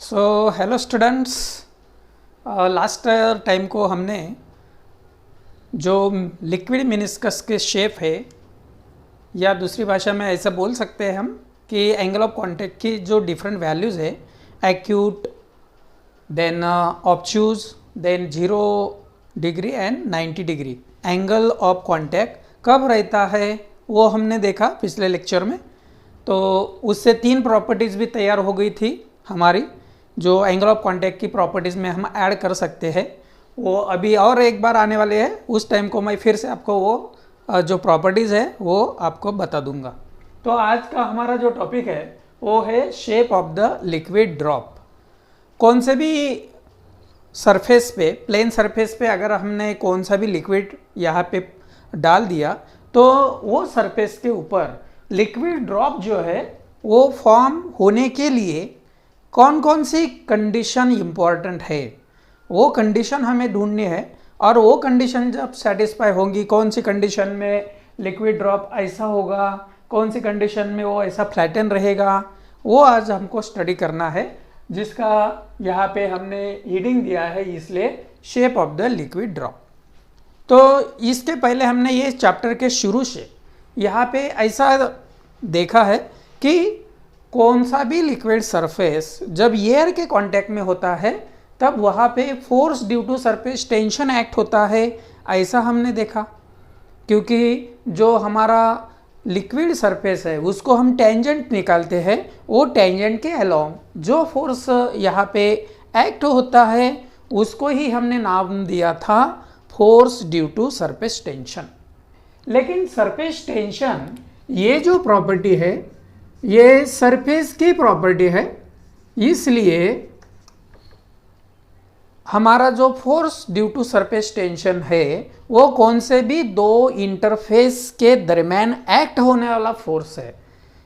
Hello students. Last time को हमने जो लिक्विड मेनिस्कस के शेप है, या दूसरी भाषा में ऐसा बोल सकते हैं हम कि एंगल ऑफ कांटेक्ट की जो डिफरेंट वैल्यूज़ है, acute, then obtuse, then 0 degree and 90 degree angle of contact कब रहता है वो हमने देखा पिछले लेक्चर में। तो उससे 3 प्रॉपर्टीज़ भी तैयार हो गई थी हमारी, जो एंगल ऑफ कांटेक्ट की प्रॉपर्टीज़ में हम ऐड कर सकते हैं। वो अभी और एक बार आने वाले हैं, उस टाइम को मैं फिर से आपको वो जो प्रॉपर्टीज़ है वो आपको बता दूंगा। तो आज का हमारा जो टॉपिक है वो है shape of the liquid drop. कौन से भी सरफेस पे, प्लेन सरफेस पे अगर हमने कौन सा भी लिक्विड यहाँ पे डाल दिया तो वो सरफेस के ऊपर लिक्विड ड्रॉप जो है वो फॉर्म होने के लिए कौन कौन सी कंडीशन इम्पॉर्टेंट है, वो कंडीशन हमें ढूंढनी है। और वो कंडीशन जब सेटिस्फाई होंगी, कौन सी कंडीशन में लिक्विड ड्रॉप ऐसा होगा, कौन सी कंडीशन में वो ऐसा फ्लैटन रहेगा, वो आज हमको स्टडी करना है, जिसका यहाँ पे हमने हीडिंग दिया है, इसलिए shape of the liquid drop. तो इसके पहले हमने ये चैप्टर के शुरू से यहाँ पे ऐसा देखा है कि कौन सा भी लिक्विड सरफेस जब एयर के कांटेक्ट में होता है तब वहाँ पे force due to surface tension act होता है, ऐसा हमने देखा। क्योंकि जो हमारा लिक्विड सरफेस है उसको हम टेंजेंट निकालते हैं, वो टेंजेंट के अलोंग जो फोर्स यहाँ पे एक्ट होता है उसको ही हमने नाम दिया था force due to surface tension. लेकिन सरफेस टेंशन ये जो प्रॉपर्टी है ये सरफेस की प्रॉपर्टी है, इसलिए हमारा जो force due to surface tension है वो कौन से भी दो इंटरफेस के दरमियान एक्ट होने वाला फोर्स है।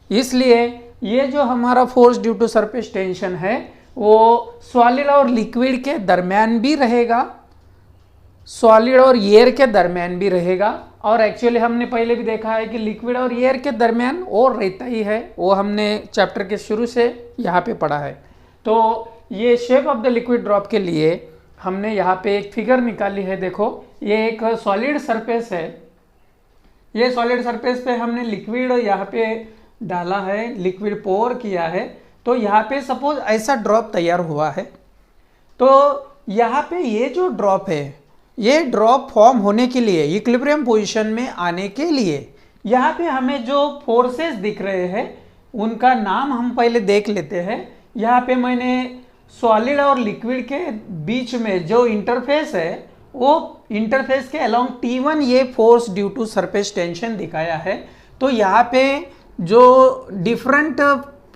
इसलिए ये जो हमारा force due to surface tension है वो सॉलिड और लिक्विड के दरमियान भी रहेगा, सॉलिड और एयर के दरमियान भी रहेगा। और एक्चुअली हमने पहले भी देखा है कि लिक्विड और एयर के दरमियान और रहता ही है, वो हमने चैप्टर के शुरू से यहाँ पे पढ़ा है। तो ये shape of the liquid drop के लिए हमने यहाँ पे एक फिगर निकाली है। देखो, ये एक सॉलिड सरफेस है, ये सॉलिड सरफेस पे हमने लिक्विड यहाँ पे डाला है, लिक्विड पोर किया है। तो यहाँ पे सपोज ऐसा ड्रॉप तैयार हुआ है, तो यहाँ पे ये जो ड्रॉप है, ये ड्रॉप फॉर्म होने के लिए, इक्विलिब्रियम पोजीशन में आने के लिए यहाँ पे हमें जो फोर्सेस दिख रहे हैं उनका नाम हम पहले देख लेते हैं। यहाँ पे मैंने सॉलिड और लिक्विड के बीच में जो इंटरफेस है वो इंटरफेस के अलोंग T1 ये force due to surface tension दिखाया है। तो यहाँ पे जो डिफरेंट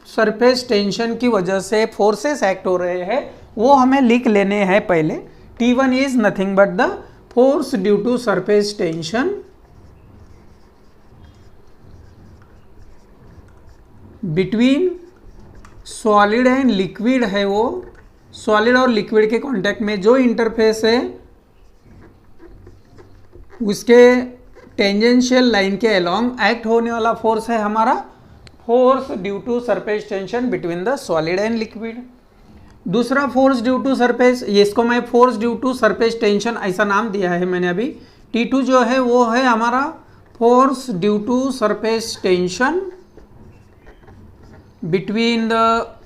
सरफेस टेंशन की वजह से फोर्सेस एक्ट हो रहे हैं वो हमें लिख लेने हैं पहले। T1 is nothing but the force due to surface tension between solid and liquid है। वो सॉलिड और लिक्विड के कांटेक्ट में जो इंटरफेस है उसके टेंजेंशियल लाइन के अलोंग एक्ट होने वाला फोर्स है हमारा force due to surface tension between the solid and liquid. दूसरा फोर्स ड्यू टू सरफेस, इसको मैं force due to surface tension ऐसा नाम दिया है मैंने अभी। T2 जो है वो है हमारा force due to surface tension between the,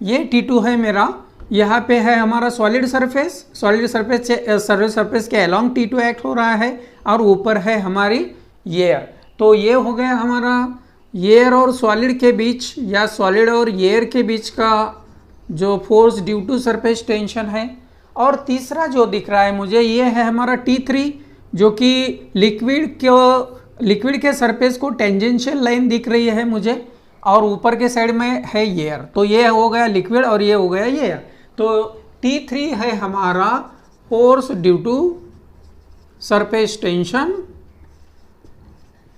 ये T2 है मेरा। यहाँ पे है हमारा सॉलिड सरफेस, सॉलिड सरफेस के अलोंग T2 एक्ट हो रहा है, और ऊपर है हमारी एयर। तो ये हो गया हमारा एयर और सॉलिड के बीच, या सॉलिड और एयर के बीच का जो force due to surface tension है। और तीसरा जो दिख रहा है मुझे ये है हमारा T3, जो कि लिक्विड के सरफेस को टेंजेंशियल लाइन दिख रही है मुझे, और ऊपर के साइड में है एयर। तो ये हो गया लिक्विड और ये हो गया एयर। तो T3 है हमारा force due to surface tension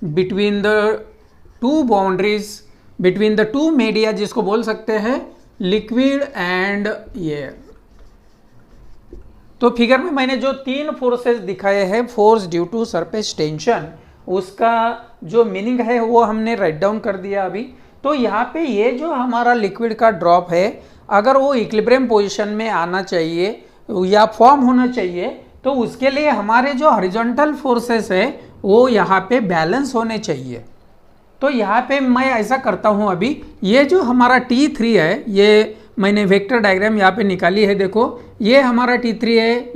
between the two boundaries, between the two media, जिसको बोल सकते हैं लिक्विड एंड एयर। तो फिगर में मैंने जो 3 फोर्सेस दिखाए हैं force due to surface tension, उसका जो मीनिंग है वो हमने राइट डाउन कर दिया अभी। तो यहाँ पे ये जो हमारा लिक्विड का ड्रॉप है, अगर वो इक्विलिब्रियम पोजीशन में आना चाहिए या फॉर्म होना चाहिए, तो उसके लिए हमारे जो हॉरिजॉन्टल फोर्सेस है वो यहाँ पे बैलेंस होने चाहिए। तो यहाँ पे मैं ऐसा करता हूँ, अभी ये जो हमारा T3 है, ये मैंने वेक्टर डायग्राम यहाँ पे निकाली है, देखो ये हमारा T3 है,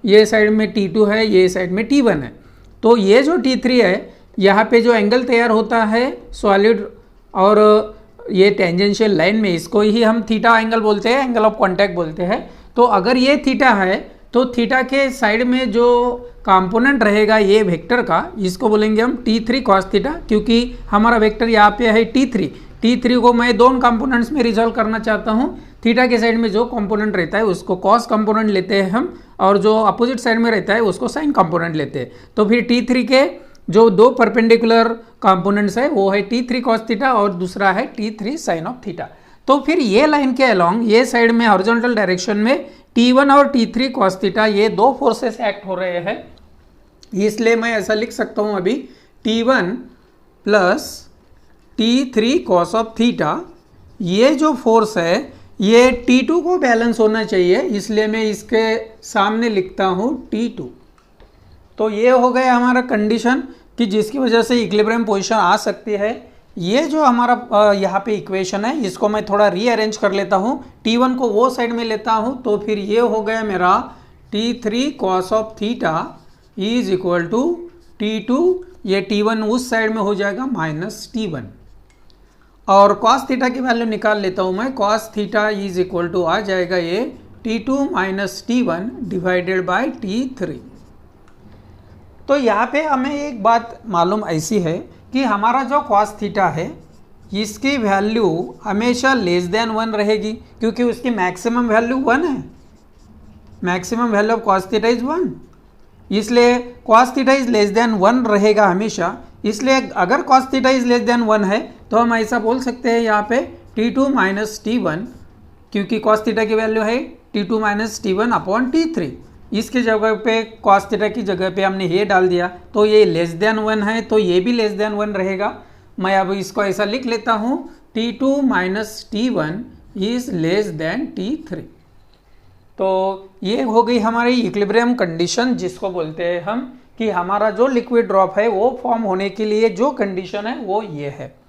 ये साइड में T2 है, ये साइड में T1 है। तो ये जो T3 है, यहाँ पे जो एंगल तैयार होता है सॉलिड और ये टेंजेंशियल लाइन में, इसको ही हम थीटा एंगल बोलते हैं, एंगल ऑफ कॉन्टैक्ट बोलते हैं। तो अगर ये थीटा है तो थीटा के साइड में जो कंपोनेंट रहेगा ये वेक्टर का, इसको बोलेंगे हम T3 cos थीटा, क्योंकि हमारा वेक्टर यहाँ पे है T3 को मैं दोनों कंपोनेंट्स में रिजॉल्व करना चाहता हूँ। थीटा के साइड में जो कंपोनेंट रहता है उसको कॉस कंपोनेंट लेते हैं हम, और जो अपोजिट साइड में रहता है उसको साइन कंपोनेंट लेते हैं। तो फिर T3 के जो दो परपेंडिकुलर कंपोनेंट्स है वो है T3 cos थीटा और दूसरा है T3 साइन ऑफ थीटा। तो फिर ये लाइन के अलोंग ये साइड में हॉरिजॉन्टल डायरेक्शन में T1 और T3 cos थीटा ये दो फोर्सेस एक्ट हो रहे हैं, इसलिए मैं ऐसा लिख सकता हूँ अभी T1 plus T3 cos of theta. ये जो फोर्स है ये T2 को बैलेंस होना चाहिए, इसलिए मैं इसके सामने लिखता हूँ T2। तो ये हो गया हमारा कंडीशन कि जिसकी वजह से इक्विलिब्रियम पोजीशन आ सकती है। ये जो हमारा यहाँ पे इक्वेशन है इसको मैं थोड़ा रीअरेंज कर लेता हूँ, T1 को वो साइड में लेता हूँ, तो फिर ये हो गया मेरा T3 cos of theta is equal to T2, ये T1 उस साइड में हो जाएगा माइनस T1, और cos थीटा की वैल्यू निकाल लेता हूँ मैं। cos theta is equal to आ जाएगा ये T2 minus T1 divided by T3। तो यहाँ पे हमें एक बात मालूम ऐसी है कि हमारा जो cos थीटा है इसकी वैल्यू हमेशा लेस देन 1 रहेगी, क्योंकि उसकी मैक्सिमम वैल्यू 1 है। Maximum value of cos theta is 1, इसलिए cos theta is less than 1 रहेगा हमेशा। इसलिए अगर cos theta is less than 1 है तो हम ऐसा बोल सकते हैं यहाँ पे T2 माइनस T1, क्योंकि cos थीटा की वैल्यू है T2 minus T1 upon T3। इसकी जगह पे cos थीटा की जगह पे हमने ये डाल दिया, तो ये लेस देन 1 है तो ये भी लेस देन 1 रहेगा। मैं अब इसको ऐसा लिख लेता हूँ T2 minus T1 is less than T3। तो ये हो गई हमारी इक्विलिब्रियम कंडीशन, जिसको बोलते हैं हम कि हमारा जो लिक्विड ड्रॉप है वो फॉर्म होने के लिए जो कंडीशन है वो ये है।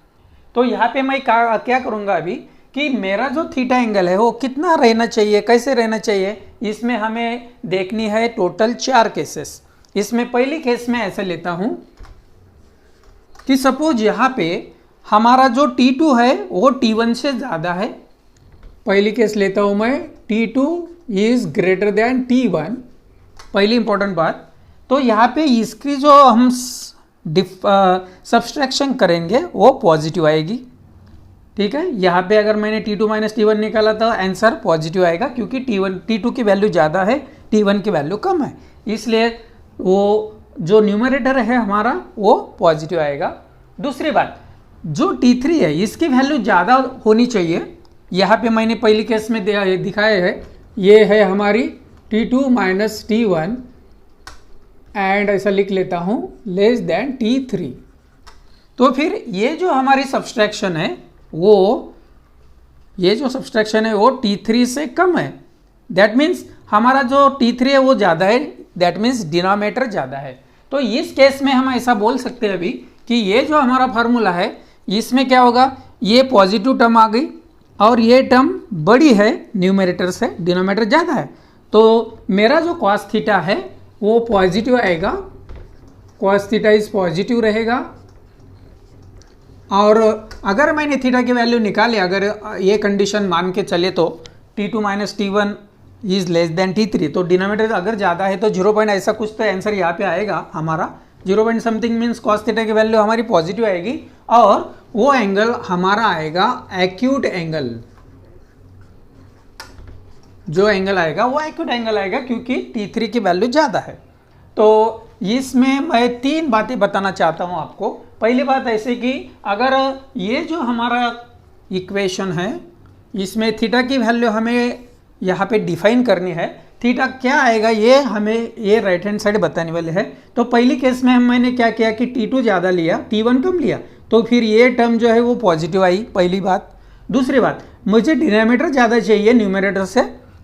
तो यहाँ पे मैं क्या करूँगा अभी कि मेरा जो थीटा एंगल है वो कितना रहना चाहिए, कैसे रहना चाहिए, इसमें हमें देखनी है टोटल 4 केसेस। इसमें पहली केस में ऐसे लेता हूँ कि सपोज यहाँ पे हमारा जो T2 है वो T1 से ज़्यादा है। पहली केस लेता हूँ मैं T2 is greater than T1, पहली इंपॉर्टेंट बात। तो यहाँ पे इसकी जो हम सब्सट्रैक्शन करेंगे वो पॉजिटिव आएगी, ठीक है। यहाँ पे अगर मैंने T2 माइनस T1 निकाला था आंसर पॉजिटिव आएगा, क्योंकि T2 की वैल्यू ज़्यादा है, T1 की वैल्यू कम है, इसलिए वो जो न्यूमरेटर है हमारा वो पॉजिटिव आएगा। दूसरी बात, जो T3 है इसकी वैल्यू ज़्यादा होनी चाहिए। यहाँ पे मैंने पहली केस में दिखाया है, ये है हमारी T2 माइनस T1 एंड ऐसा लिख लेता हूँ लेस देन T3। तो फिर ये जो हमारी सब्सट्रैक्शन है वो T3 से कम है। दैट मीन्स हमारा जो T3 है वो ज़्यादा है, दैट मीन्स डिनोमिनेटर ज़्यादा है। तो इस केस में हम ऐसा बोल सकते हैं अभी कि ये जो हमारा फार्मूला है इसमें क्या होगा, ये पॉजिटिव टर्म आ गई और ये टर्म बड़ी है न्यूमरेटर से, डिनोमिनेटर ज़्यादा है। तो मेरा जो cos थीटा है वो पॉजिटिव आएगा, cos थीटा इज पॉजिटिव रहेगा। और अगर मैंने थीटा की वैल्यू निकाली, अगर ये कंडीशन मान के चले तो T2 minus T1 is less than T3, तो डिनोमिनेटर अगर ज़्यादा है तो 0 पॉइंट ऐसा कुछ तो आंसर यहाँ पे आएगा हमारा 0 point something means cos theta की वैल्यू हमारी पॉजिटिव आएगी, और वो एंगल हमारा आएगा एक्यूट एंगल। जो एंगल आएगा वो एक्यूट एंगल आएगा, क्योंकि T3 की वैल्यू ज़्यादा है। तो इसमें मैं 3 बातें बताना चाहता हूँ आपको। पहली बात ऐसे कि अगर ये जो हमारा इक्वेशन है इसमें थीटा की वैल्यू हमें यहाँ पे डिफाइन करनी है, थीटा क्या आएगा ये हमें ये राइट हैंड साइड बताने वाले हैं। तो पहली केस में मैंने क्या किया कि T2 ज़्यादा लिया, T1 कम लिया, तो फिर ये टर्म जो है वो पॉजिटिव आई, पहली बात। दूसरी बात, मुझे डिनोमिनेटर ज़्यादा चाहिए न्यूमरेटर से,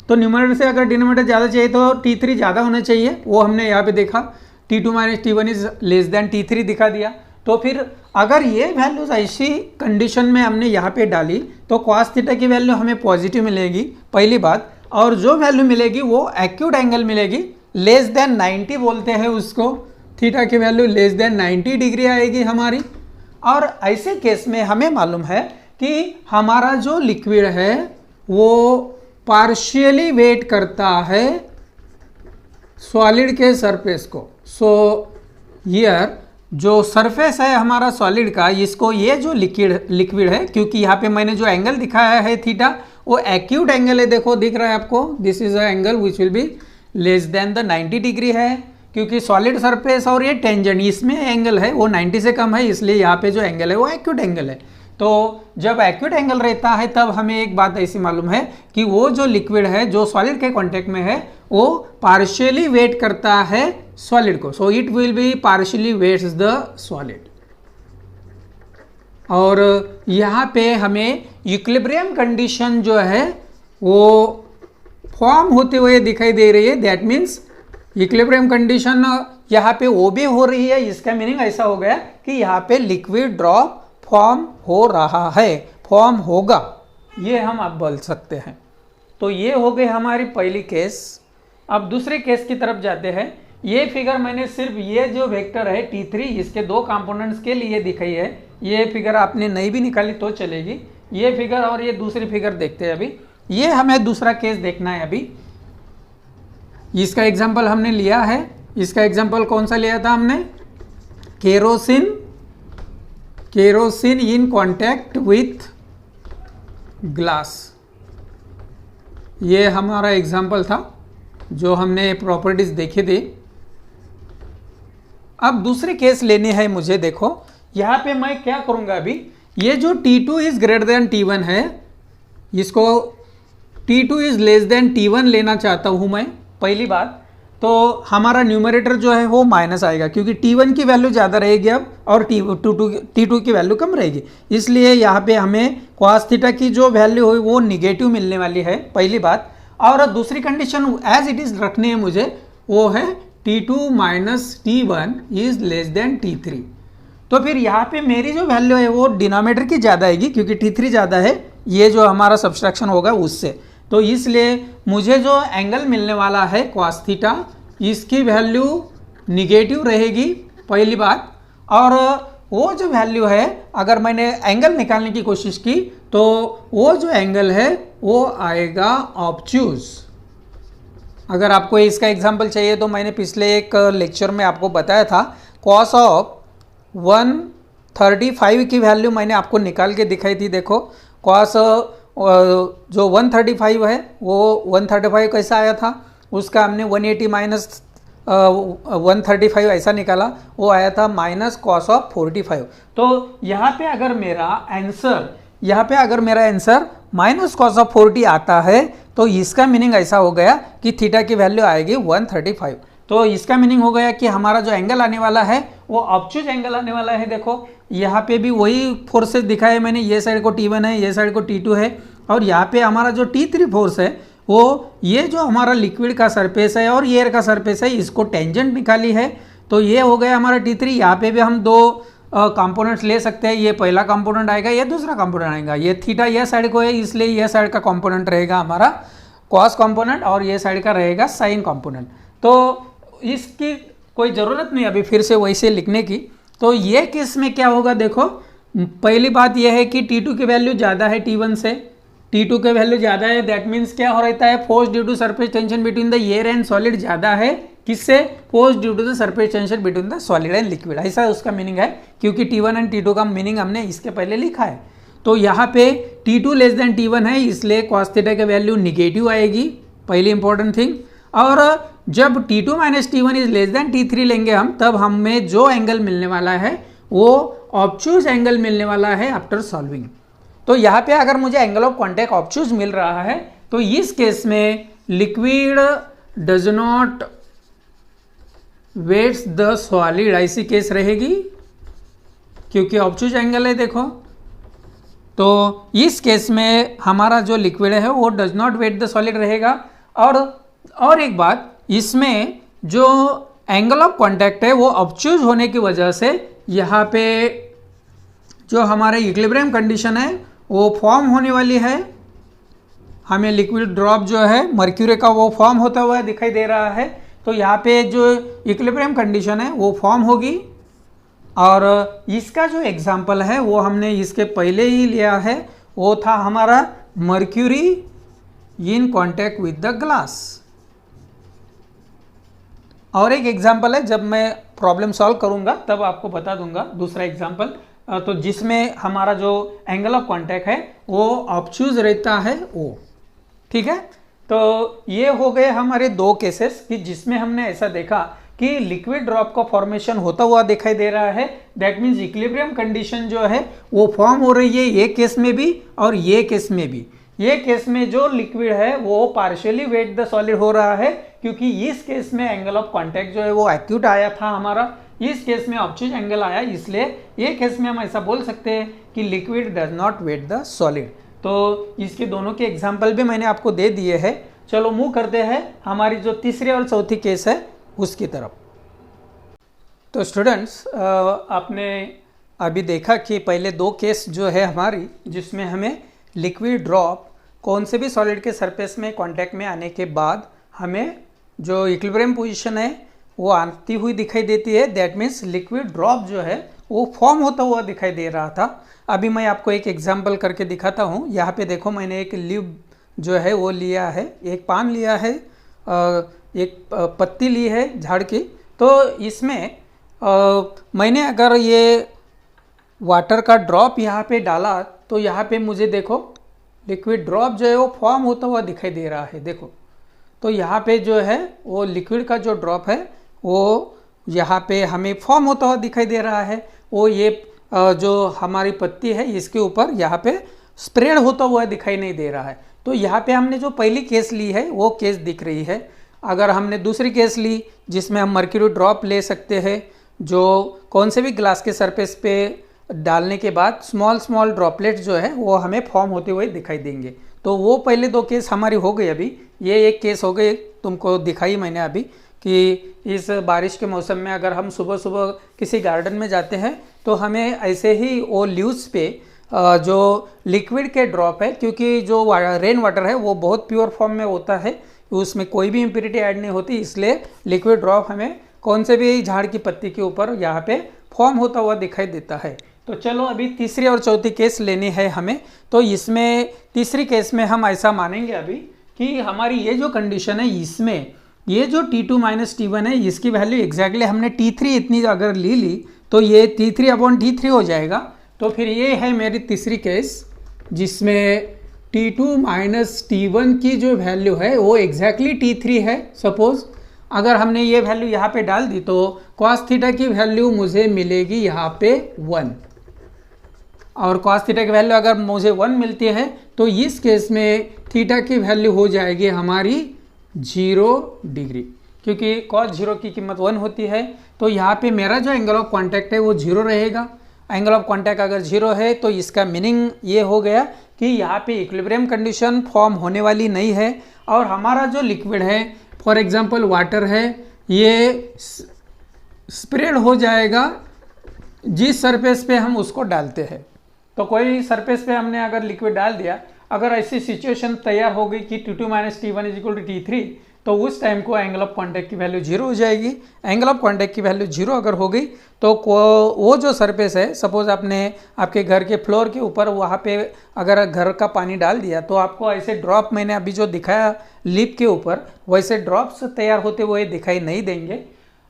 तो न्यूमरेटर से अगर डिनोमिनेटर ज़्यादा चाहिए तो T3 ज़्यादा होना चाहिए, वो हमने यहाँ पे देखा T2 minus T1 is less than T3 दिखा दिया। तो फिर अगर ये वैल्यूज ऐसी कंडीशन में हमने यहाँ पे डाली तो cos थीटा की वैल्यू हमें पॉजिटिव मिलेगी पहली बात, और जो वैल्यू मिलेगी वो एक्यूट एंगल मिलेगी, लेस देन 90 बोलते हैं उसको, थीटा की वैल्यू लेस देन 90 डिग्री आएगी हमारी। और ऐसे केस में हमें मालूम है कि हमारा जो लिक्विड है वो पार्शियली वेट करता है सॉलिड के सरफेस को। सो हियर जो सरफेस है हमारा सॉलिड का, इसको ये जो लिक्विड है, क्योंकि यहाँ पे मैंने जो एंगल दिखाया है थीटा वो एक्यूट एंगल है, देखो दिख रहा है आपको, this is a angle which will be less than the 90 degree है, क्योंकि सॉलिड सरफेस और ये टेंजेंट इसमें एंगल है वो 90 से कम है, इसलिए यहाँ पे जो एंगल है वो एक्यूट एंगल है। तो जब एक्यूट एंगल रहता है तब हमें एक बात ऐसी मालूम है कि वो जो लिक्विड है जो सॉलिड के कांटेक्ट में है वो पार्शियली वेट करता है सॉलिड को, so it will be partially wets the solid. और यहाँ पे हमें इक्विलिब्रियम कंडीशन जो है वो फॉर्म होते हुए दिखाई दे रही है, दैट मीन्स इक्विलिब्रियम कंडीशन यहाँ पे वो भी हो रही है, इसका मीनिंग ऐसा हो गया कि यहाँ पे लिक्विड ड्रॉप फॉर्म हो रहा है, फॉर्म होगा, ये हम अब बोल सकते हैं। तो ये हो गई हमारी पहली केस। अब दूसरे केस की तरफ जाते हैं। ये फिगर मैंने सिर्फ ये जो वेक्टर है T3 इसके दो कंपोनेंट्स के लिए दिखाई है, ये फिगर आपने नहीं भी निकाली तो चलेगी, ये फिगर और ये दूसरी फिगर देखते हैं अभी। ये हमें दूसरा केस देखना है अभी। इसका एग्जाम्पल हमने लिया है, इसका एग्जाम्पल कौन सा लिया था हमने, kerosene in contact with glass, ये हमारा एग्जाम्पल था जो हमने प्रॉपर्टीज देखी थी। अब दूसरे केस लेने हैं मुझे, देखो यहाँ पे मैं क्या करूँगा अभी, ये जो T2 is greater than T1 है, इसको T2 is less than T1 लेना चाहता हूँ मैं पहली बात। तो हमारा न्यूमरेटर जो है वो माइनस आएगा, क्योंकि T1 की वैल्यू ज़्यादा रहेगी अब और T2 की वैल्यू कम रहेगी, इसलिए यहाँ पे हमें cos थीटा की जो वैल्यू है वो निगेटिव मिलने वाली है पहली बात। और दूसरी कंडीशन एज इट इज़ रखनी है मुझे, वो है T2 minus T1 is less than T3। तो फिर यहाँ पे मेरी जो वैल्यू है वो डिनोमिनेटर की ज़्यादा आएगी, क्योंकि T3 ज़्यादा है, ये जो हमारा सब्सट्रैक्शन होगा उससे, तो इसलिए मुझे जो एंगल मिलने वाला है cos थीटा, इसकी वैल्यू निगेटिव रहेगी पहली बात। और वो जो वैल्यू है अगर मैंने एंगल निकालने की कोशिश की तो वो जो एंगल है वो आएगा ऑब्ट्यूज। अगर आपको इसका एग्जांपल चाहिए तो मैंने पिछले एक लेक्चर में आपको बताया था, cos ऑफ 135 की वैल्यू मैंने आपको निकाल के दिखाई थी। देखो cos जो 135 है वो 135 कैसा आया था, उसका हमने 180 माइनस 135 ऐसा निकाला, वो आया था माइनस cos ऑफ 45। तो यहाँ पे अगर मेरा आंसर माइनस cos ऑफ 40 आता है तो इसका मीनिंग ऐसा हो गया कि थीटा की वैल्यू आएगी 135। तो इसका मीनिंग हो गया कि हमारा जो एंगल आने वाला है वो ऑब्ट्यूज एंगल आने वाला है। देखो यहाँ पे भी वही फोर्सेस दिखाए मैंने, ये साइड को T1 है, ये साइड को T2 है, और यहाँ पे हमारा जो T3 फोर्स है वो ये जो हमारा लिक्विड का सरफेस है और एयर का सरफेस है, इसको टेंजेंट निकाली है। तो ये हो गया हमारा T3। यहाँ पे भी हम दो कंपोनेंट्स ले सकते हैं, ये पहला कंपोनेंट आएगा, ये दूसरा कंपोनेंट आएगा। ये थीटा ये साइड को है, इसलिए ये साइड का कंपोनेंट रहेगा हमारा कॉस कंपोनेंट और ये साइड का रहेगा साइन कंपोनेंट। तो इसकी कोई ज़रूरत नहीं अभी फिर से वैसे लिखने की। तो ये केस में क्या होगा, देखो पहली बात यह है कि T2 की वैल्यू ज़्यादा है T1 से, T2 की वैल्यू ज़्यादा है, दैट मीन्स क्या हो रहता है, force due to surface tension between the air and solid ज़्यादा है, किससे, force due to the surface tension between the solid and liquid, ऐसा उसका मीनिंग है, क्योंकि T1 एंड T2 का मीनिंग हमने इसके पहले लिखा है। तो यहाँ पे T2 लेस देन T1 है, इसलिए cos थीटा की वैल्यू निगेटिव आएगी, पहली इंपॉर्टेंट थिंग। और जब T2 minus T1 is less than T3 लेंगे हम, तब हमें जो एंगल मिलने वाला है वो ऑब्ट्यूज एंगल मिलने वाला है आफ्टर सॉल्विंग। तो यहाँ पे अगर मुझे एंगल ऑफ कॉन्टैक्ट ऑब्ट्यूज मिल रहा है तो इस केस में liquid does not wets the solid, ऐसी केस रहेगी, क्योंकि ऑब्ट्यूज एंगल है। देखो तो इस केस में हमारा जो लिक्विड है वो does not wet the solid रहेगा। और एक बात, इसमें जो एंगल ऑफ कांटेक्ट है वो ऑब्ट्यूज होने की वजह से यहाँ पे जो हमारा इक्विलिब्रियम कंडीशन है वो फॉर्म होने वाली है। हमें लिक्विड ड्रॉप जो है मर्क्यूरी का वो फॉर्म होता हुआ दिखाई दे रहा है। तो यहाँ पे जो इक्विलिब्रियम कंडीशन है वो फॉर्म होगी। और इसका जो एग्जाम्पल है वो हमने इसके पहले ही लिया है, वो था हमारा mercury in contact with the glass. और एक एग्जाम्पल है, जब मैं प्रॉब्लम सॉल्व करूंगा तब आपको बता दूंगा दूसरा एग्जाम्पल, तो जिसमें हमारा जो एंगल ऑफ कांटेक्ट है वो ऑब्ट्यूज रहता है वो। ठीक है, तो ये हो गए हमारे दो केसेस कि जिसमें हमने ऐसा देखा कि लिक्विड ड्रॉप का फॉर्मेशन होता हुआ दिखाई दे रहा है। दैट मीन्स इक्विलिब्रियम कंडीशन जो है वो फॉर्म हो रही है ये केस में भी और ये केस में भी। ये केस में जो लिक्विड है वो पार्शियली वेट द सॉलिड हो रहा है, क्योंकि इस केस में एंगल ऑफ कांटेक्ट जो है वो एक्यूट आया था हमारा, इस केस में ऑब्ट्यूज एंगल आया, इसलिए ये केस में हम ऐसा बोल सकते हैं कि liquid does not wet the solid. तो इसके दोनों के एग्जाम्पल भी मैंने आपको दे दिए हैं। चलो मूव करते हैं हमारी जो तीसरी और चौथी केस है उसकी तरफ। तो स्टूडेंट्स, आपने अभी देखा कि पहले दो केस जो है हमारी, जिसमें हमें लिक्विड ड्रॉप कौन से भी सॉलिड के सरफेस में कांटेक्ट में आने के बाद हमें जो इक्विलिब्रियम पोजीशन है वो आती हुई दिखाई देती है। दैट मीन्स लिक्विड ड्रॉप जो है वो फॉर्म होता हुआ दिखाई दे रहा था। अभी मैं आपको एक एग्जांपल करके दिखाता हूँ। यहाँ पे देखो, मैंने एक लीव जो है वो लिया है, एक पान लिया है, एक पत्ती ली है झाड़ की। तो इसमें मैंने अगर ये वाटर का ड्रॉप यहाँ पे डाला तो यहाँ पे मुझे देखो लिक्विड ड्रॉप जो है वो फॉर्म होता हुआ दिखाई दे रहा है। देखो, तो यहाँ पे जो है वो लिक्विड का जो ड्रॉप है वो यहाँ पे हमें फॉर्म होता हुआ दिखाई दे रहा है। वो ये जो हमारी पत्ती है इसके ऊपर यहाँ पे स्प्रेड होता हुआ दिखाई नहीं दे रहा है। तो यहाँ पे हमने जो पहली केस ली है वो केस दिख रही है। अगर हमने दूसरी केस ली जिसमें हम मर्क्यूरी ड्रॉप ले सकते हैं, जो कौन से भी ग्लास के सरफेस पे डालने के बाद स्मॉल स्मॉल ड्रॉपलेट जो है वो हमें फॉर्म होते हुए दिखाई देंगे। तो वो पहले दो केस हमारी हो गई। अभी ये एक केस हो गई, तुमको दिखाई मैंने अभी, कि इस बारिश के मौसम में अगर हम सुबह सुबह किसी गार्डन में जाते हैं तो हमें ऐसे ही वो लीव्स पे जो लिक्विड के ड्रॉप है, क्योंकि जो रेन वाटर है वो बहुत प्योर फॉर्म में होता है, उसमें कोई भी इम्प्योरिटी ऐड नहीं होती, इसलिए लिक्विड ड्रॉप हमें कौन से भी झाड़ की पत्ती के ऊपर यहाँ पे फॉर्म होता हुआ दिखाई देता है। तो चलो अभी तीसरी और चौथी केस लेनी है हमें। तो इसमें तीसरी केस में हम ऐसा मानेंगे अभी कि हमारी ये जो कंडीशन है, इसमें ये जो T2 माइनस T1 है इसकी वैल्यू एग्जैक्टली हमने T3 इतनी अगर ली तो ये T3/T3 हो जाएगा। तो फिर ये है मेरी तीसरी केस, जिसमें T2 माइनस T1 की जो वैल्यू है वो एग्जैक्टली T3 है। सपोज अगर हमने ये वैल्यू यहाँ पे डाल दी तो cos थीटा की वैल्यू मुझे मिलेगी यहाँ पे 1, और cos थीटा की वैल्यू अगर मुझे 1 मिलती है तो इस केस में थीटा की वैल्यू हो जाएगी हमारी 0 डिग्री, क्योंकि cos 0 की कीमत 1 होती है। तो यहाँ पे मेरा जो एंगल ऑफ कांटेक्ट है वो 0 रहेगा। एंगल ऑफ कांटेक्ट अगर 0 है तो इसका मीनिंग ये हो गया कि यहाँ पे इक्विलिब्रियम कंडीशन फॉर्म होने वाली नहीं है, और हमारा जो लिक्विड है, फॉर एग्जांपल वाटर है, ये स्प्रेड हो जाएगा जिस सरफेस पे हम उसको डालते हैं। तो कोई सरफेस पे हमने अगर लिक्विड डाल दिया, अगर ऐसी सिचुएशन तैयार हो गई कि T2 minus T1 is equal to T3, तो उस टाइम को एंगल ऑफ कांटेक्ट की वैल्यू 0 हो जाएगी। एंगल ऑफ कांटेक्ट की वैल्यू 0 अगर हो गई तो वो जो सरफेस है, सपोज आपने आपके घर के फ्लोर के ऊपर वहाँ पे अगर घर का पानी डाल दिया तो आपको ऐसे ड्रॉप, मैंने अभी जो दिखाया लिप के ऊपर, वैसे ड्रॉप्स तैयार होते हुए दिखाई नहीं देंगे।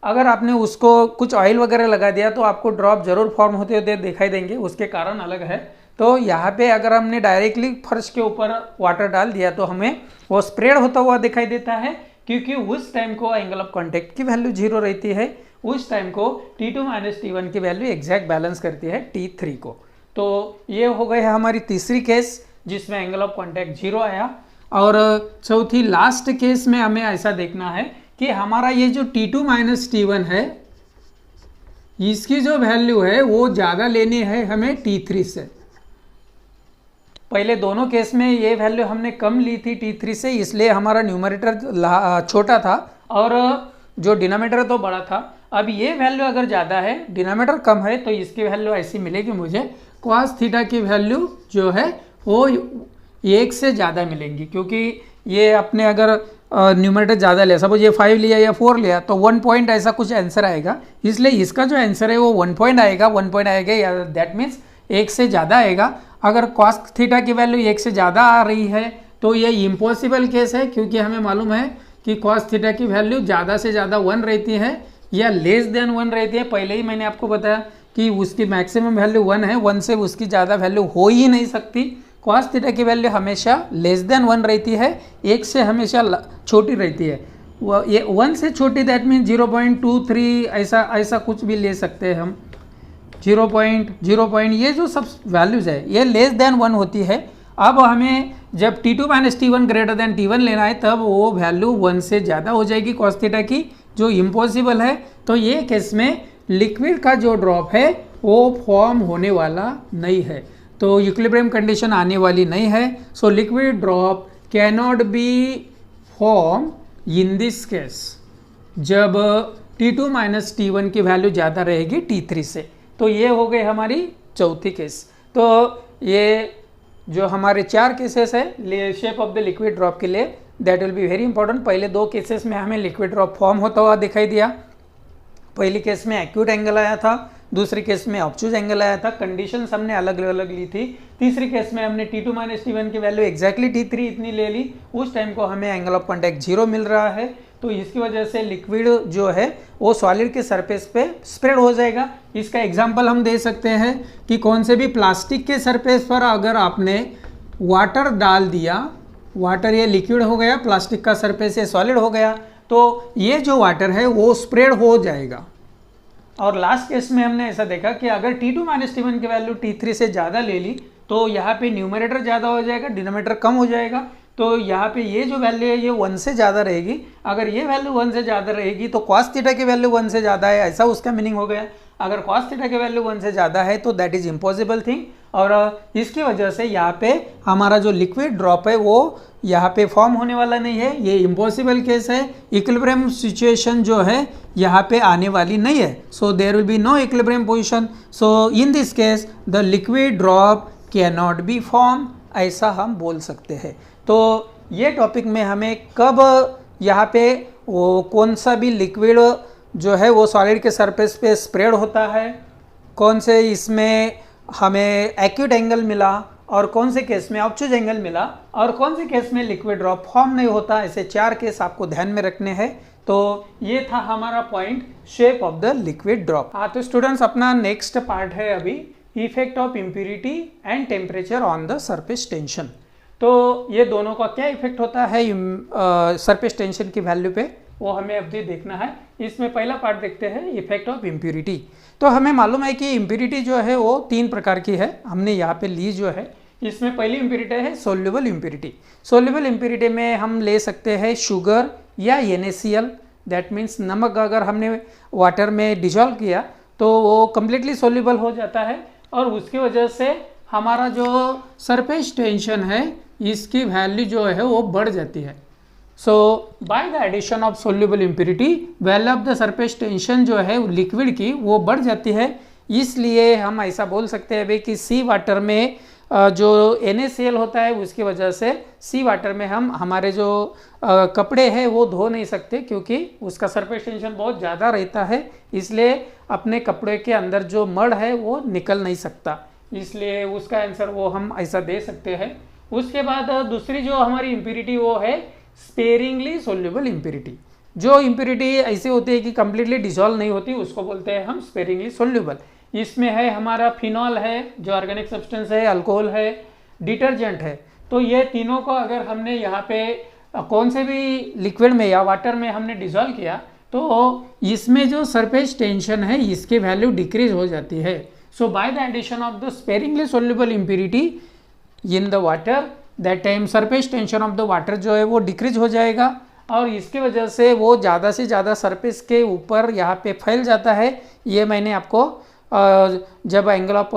अगर आपने उसको कुछ ऑयल वगैरह लगा दिया तो आपको ड्रॉप जरूर फॉर्म होते हुए दिखाई देंगे, उसके कारण अलग है। तो यहाँ पे अगर हमने डायरेक्टली फर्श के ऊपर वाटर डाल दिया तो हमें वो स्प्रेड होता हुआ दिखाई देता है, क्योंकि उस टाइम को एंगल ऑफ कांटेक्ट की वैल्यू 0 रहती है। उस टाइम को T2 माइनस T1 की वैल्यू एग्जैक्ट बैलेंस करती है T3 को। तो ये हो गई है हमारी तीसरी केस जिसमें एंगल ऑफ कांटेक्ट 0 आया। और चौथी लास्ट केस में हमें ऐसा देखना है कि हमारा ये जो T2 माइनस T1 है, इसकी जो वैल्यू है वो ज़्यादा लेनी है हमें T3 से। पहले दोनों केस में ये वैल्यू हमने कम ली थी T3 से, इसलिए हमारा न्यूमरेटर छोटा था और जो डिनोमिनेटर तो बड़ा था। अब ये वैल्यू अगर ज़्यादा है, डिनोमिनेटर कम है, तो इसकी वैल्यू ऐसी मिलेगी मुझे, cos थीटा की वैल्यू जो है वो 1 से ज़्यादा मिलेंगी, क्योंकि ये अपने अगर न्यूमरेटर ज़्यादा लिया, सपोज ये 5 लिया या 4 लिया, तो 1 पॉइंट ऐसा कुछ आंसर आएगा। इसलिए इसका जो आंसर है वो 1 पॉइंट आएगा, 1 पॉइंट आएगा या दैट मीन्स 1 से ज़्यादा आएगा। अगर cos थीटा की वैल्यू 1 से ज़्यादा आ रही है तो ये इम्पॉसिबल केस है, क्योंकि हमें मालूम है कि cos थीटा की वैल्यू ज़्यादा से ज़्यादा 1 रहती है या लेस देन 1 रहती है। पहले ही मैंने आपको बताया कि उसकी मैक्सिमम वैल्यू 1 है, 1 से उसकी ज़्यादा वैल्यू हो ही नहीं सकती। cos थीटा की वैल्यू हमेशा लेस देन 1 रहती है, 1 से हमेशा छोटी रहती है। वो ये 1 से छोटी दैट मीन 0.23 ऐसा कुछ भी ले सकते हैं हम, 0.0 ये जो सब वैल्यूज़ है ये लेस देन 1 होती है। अब हमें जब T2 - T1 greater than T1 लेना है, तब वो वैल्यू 1 से ज़्यादा हो जाएगी cos थीटा की, जो इम्पॉसिबल है। तो ये केस में लिक्विड का जो ड्रॉप है वो फॉर्म होने वाला नहीं है, तो इक्विलिब्रियम कंडीशन आने वाली नहीं है। So liquid drop can not be form in this case जब T2 - T1 की वैल्यू ज़्यादा रहेगी T3 से। तो ये हो गई हमारी चौथी केस। तो ये जो हमारे 4 केसेस है shape of the liquid drop के लिए, that will be very important. पहले 2 केसेस में हमें लिक्विड ड्रॉप फॉर्म होता हुआ दिखाई दिया। पहली केस में एक्यूट एंगल आया था, दूसरी केस में ऑब्टूज एंगल आया था, कंडीशंस हमने अलग अलग ली थी। तीसरी केस में हमने T2 - T1 की वैल्यू एग्जैक्टली T3 इतनी ले ली, उस टाइम को हमें एंगल ऑफ कॉन्टैक्ट 0 मिल रहा है। तो इसकी वजह से लिक्विड जो है वो सॉलिड के सरफेस पे स्प्रेड हो जाएगा। इसका एग्जांपल हम दे सकते हैं कि कौन से भी प्लास्टिक के सरफेस पर अगर आपने वाटर डाल दिया, वाटर ये लिक्विड हो गया, प्लास्टिक का सरफेस ये सॉलिड हो गया, तो ये जो वाटर है वो स्प्रेड हो जाएगा। और लास्ट केस में हमने ऐसा देखा कि अगर T2 - T1 की वैल्यू T3 से ज़्यादा ले ली तो यहाँ पे न्यूमरेटर ज़्यादा हो जाएगा, डिनोमिनेटर कम हो जाएगा। तो यहाँ पे ये जो वैल्यू है ये 1 से ज़्यादा रहेगी। अगर ये वैल्यू 1 से ज़्यादा रहेगी तो cos थीटा की वैल्यू 1 से ज़्यादा है, ऐसा उसका मीनिंग हो गया। अगर cos थीटा की वैल्यू 1 से ज़्यादा है तो दैट इज़ इम्पॉसिबल थिंग, और इसकी वजह से यहाँ पे हमारा जो लिक्विड ड्रॉप है वो यहाँ पे फॉर्म होने वाला नहीं है, ये इम्पॉसिबल केस है। इक्विलिब्रियम सिचुएशन जो है यहाँ पे आने वाली नहीं है, so there will be no equilibrium position. So in this case the liquid drop can not be form, ऐसा हम बोल सकते हैं। तो ये टॉपिक में हमें कब यहाँ पे वो कौन सा भी लिक्विड जो है वो सॉलिड के सरफेस पे स्प्रेड होता है, कौन से इसमें हमें एक्यूट एंगल मिला और कौन से केस में ऑब्टूज एंगल मिला और कौन से केस में लिक्विड ड्रॉप फॉर्म नहीं होता, ऐसे 4 केस आपको ध्यान में रखने हैं। तो ये था हमारा point shape of the liquid drop. हाँ, तो स्टूडेंट्स अपना नेक्स्ट पार्ट है अभी effect of impurity and temperature on the surface tension. तो ये दोनों का क्या इफेक्ट होता है सरफेस टेंशन की वैल्यू पे, वो हमें अभी देखना है। इसमें पहला पार्ट देखते हैं इफेक्ट ऑफ इम्प्यूरिटी। तो हमें मालूम है कि इम्प्यूरिटी जो है वो 3 प्रकार की है, हमने यहाँ पे ली जो है। इसमें पहली इम्प्यूरिटी है सोल्यूबल इम्प्यूरिटी। सोल्यूबल इम्प्यूरिटी में हम ले सकते हैं शुगर या NaCl, दैट मीन्स नमक अगर हमने वाटर में डिजॉल्व किया तो वो कम्प्लीटली सोल्यूबल हो जाता है, और उसकी वजह से हमारा जो सरफेस टेंशन है इसकी वैल्यू जो है वो बढ़ जाती है। So by the addition of soluble impurity value of the surface tension जो है लिक्विड की वो बढ़ जाती है। इसलिए हम ऐसा बोल सकते हैं भाई कि सी वाटर में जो NaCl होता है उसकी वजह से सी वाटर में हम हमारे जो कपड़े हैं वो धो नहीं सकते, क्योंकि उसका सरफेस टेंशन बहुत ज़्यादा रहता है, इसलिए अपने कपड़े के अंदर जो मड है वो निकल नहीं सकता। इसलिए उसका आंसर वो हम ऐसा दे सकते हैं। उसके बाद दूसरी जो हमारी इम्प्यूरिटी वो है स्पेरिंगली सोल्यूबल इम्प्यूरिटी। जो इम्प्यूरिटी ऐसी होती है कि कम्प्लीटली डिजॉल्व नहीं होती, उसको बोलते हैं हम स्पेरिंगली सोल्यूबल। इसमें है हमारा फिनॉल है जो ऑर्गेनिक सब्सटेंस है, अल्कोहल है, डिटर्जेंट है। तो ये तीनों को अगर हमने यहाँ पे कौन से भी लिक्विड में या वाटर में हमने डिजॉल्व किया तो इसमें जो सरफेस टेंशन है इसकी वैल्यू डिक्रीज हो जाती है। So by the addition of the sparingly soluble impurity in the water, that time surface tension of the water जो है वो डिक्रीज हो जाएगा, और इसकी वजह से वो ज़्यादा से ज़्यादा सरफेस के ऊपर यहाँ पे फैल जाता है। ये मैंने आपको जब एंगल ऑफ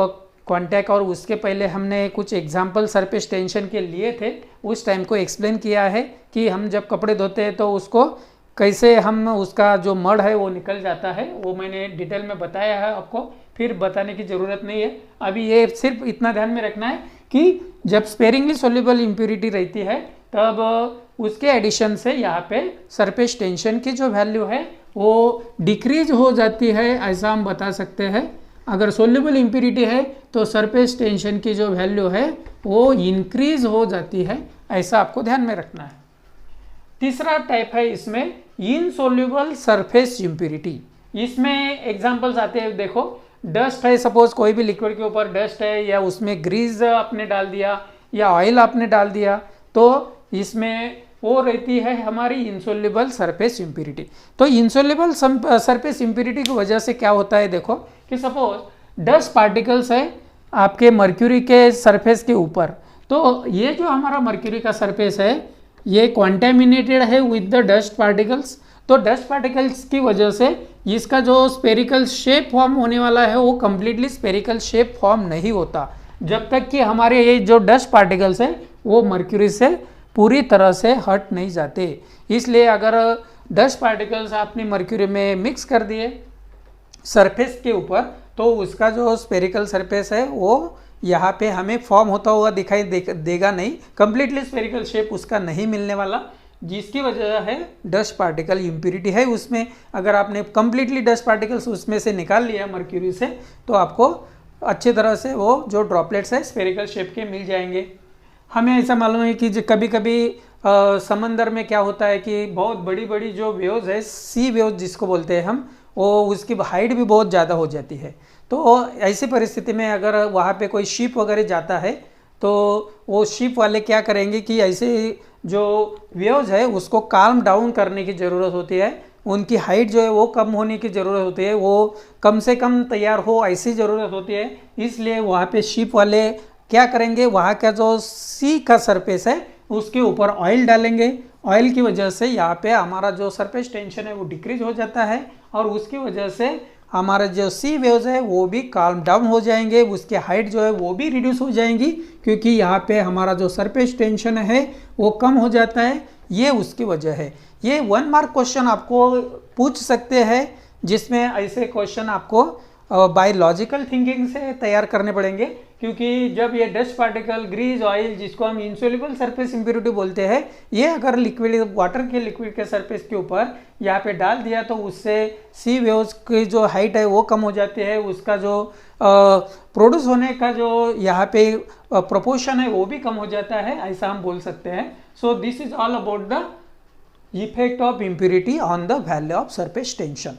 कांटेक्ट और उसके पहले हमने कुछ एग्जांपल सरफेस टेंशन के लिए थे, उस टाइम को एक्सप्लेन किया है कि हम जब कपड़े धोते हैं तो उसको कैसे हम उसका जो मड है वो निकल जाता है, वो मैंने डिटेल में बताया है आपको, फिर बताने की ज़रूरत नहीं है। अभी ये सिर्फ इतना ध्यान में रखना है कि जब स्पेरिंगली सोल्यूबल इम्प्योरिटी रहती है तब उसके एडिशन से यहाँ पे सरफेस टेंशन की जो वैल्यू है वो डिक्रीज हो जाती है, ऐसा हम बता सकते हैं। अगर सोल्यूबल इम्प्योरिटी है तो सरफेस टेंशन की जो वैल्यू है वो इंक्रीज हो जाती है, ऐसा आपको ध्यान में रखना है। तीसरा टाइप है इसमें इनसोल्यूबल सरफेस इम्प्योरिटी। इसमें एग्जांपल्स आते हैं, देखो डस्ट है, सपोज कोई भी लिक्विड के ऊपर डस्ट है या उसमें ग्रीस आपने डाल दिया या ऑयल आपने डाल दिया, तो इसमें वो रहती है हमारी इंसोल्यूबल सरफेस इम्प्योरिटी। तो इंसोल्यूबल सरफेस इम्प्योरिटी की वजह से क्या होता है, देखो कि सपोज डस्ट पार्टिकल्स है आपके मर्क्यूरी के सरफेस के ऊपर, तो ये जो हमारा मर्क्यूरी का सरफेस है ये कॉन्टेमिनेटेड है विद द डस्ट पार्टिकल्स। तो डस्ट पार्टिकल्स की वजह से इसका जो स्पेरिकल शेप फॉर्म होने वाला है वो कम्प्लीटली स्पेरिकल शेप फॉर्म नहीं होता जब तक कि हमारे ये जो डस्ट पार्टिकल्स है वो मर्क्यूरी से पूरी तरह से हट नहीं जाते। इसलिए अगर डस्ट पार्टिकल्स आपने मर्क्यूरी में मिक्स कर दिए सरफेस के ऊपर तो उसका जो स्पेरिकल सरफेस है वो यहाँ पे हमें फॉर्म होता हुआ दिखाई देगा नहीं, कम्प्लीटली स्पेरिकल शेप उसका नहीं मिलने वाला, जिसकी वजह है डस्ट पार्टिकल इम्प्योरिटी है उसमें। अगर आपने कम्प्लीटली डस्ट पार्टिकल्स उसमें से निकाल लिया मर्क्यूरी से तो आपको अच्छी तरह से वो जो ड्रॉपलेट्स है स्पेरिकल शेप के मिल जाएंगे। हमें ऐसा मालूम है कि कभी कभी समंदर में क्या होता है कि बहुत बड़ी बड़ी जो वेव्स है, सी वेव्स जिसको बोलते हैं हम, वो उसकी हाइट भी बहुत ज़्यादा हो जाती है। तो ऐसी परिस्थिति में अगर वहाँ पे कोई शिप वगैरह जाता है तो वो शिप वाले क्या करेंगे कि ऐसे जो वेव्स है उसको काम डाउन करने की ज़रूरत होती है, उनकी हाइट जो है वो कम होने की ज़रूरत होती है, वो कम से कम तैयार हो ऐसी ज़रूरत होती है। इसलिए वहाँ पे शिप वाले क्या करेंगे, वहाँ का जो सी का सरफेस है उसके ऊपर ऑयल डालेंगे। ऑयल की वजह से यहाँ पे हमारा जो सरफेस टेंशन है वो डिक्रीज हो जाता है और उसकी वजह से हमारा जो सी वेव्स है वो भी काम डाउन हो जाएंगे, उसकी हाइट जो है वो भी रिड्यूस हो जाएंगी क्योंकि यहाँ पे हमारा जो सरफेस टेंशन है वो कम हो जाता है, ये उसकी वजह है। ये 1 मार्क क्वेश्चन आपको पूछ सकते हैं जिसमें ऐसे क्वेश्चन आपको बाय लॉजिकल थिंकिंग से तैयार करने पड़ेंगे, क्योंकि जब ये डस्ट पार्टिकल, ग्रीस, ऑयल जिसको हम इंसोल्यूबल सरफेस इम्प्योरिटी बोलते हैं, ये अगर लिक्विड वाटर के लिक्विड के सरफेस के ऊपर यहाँ पे डाल दिया तो उससे सी वेव्स की जो हाइट है वो कम हो जाती है, उसका जो प्रोड्यूस होने का जो यहाँ पे प्रोपोर्शन है वो भी कम हो जाता है, ऐसा हम बोल सकते हैं। So this is all about the effect of impurity on the value of surface tension.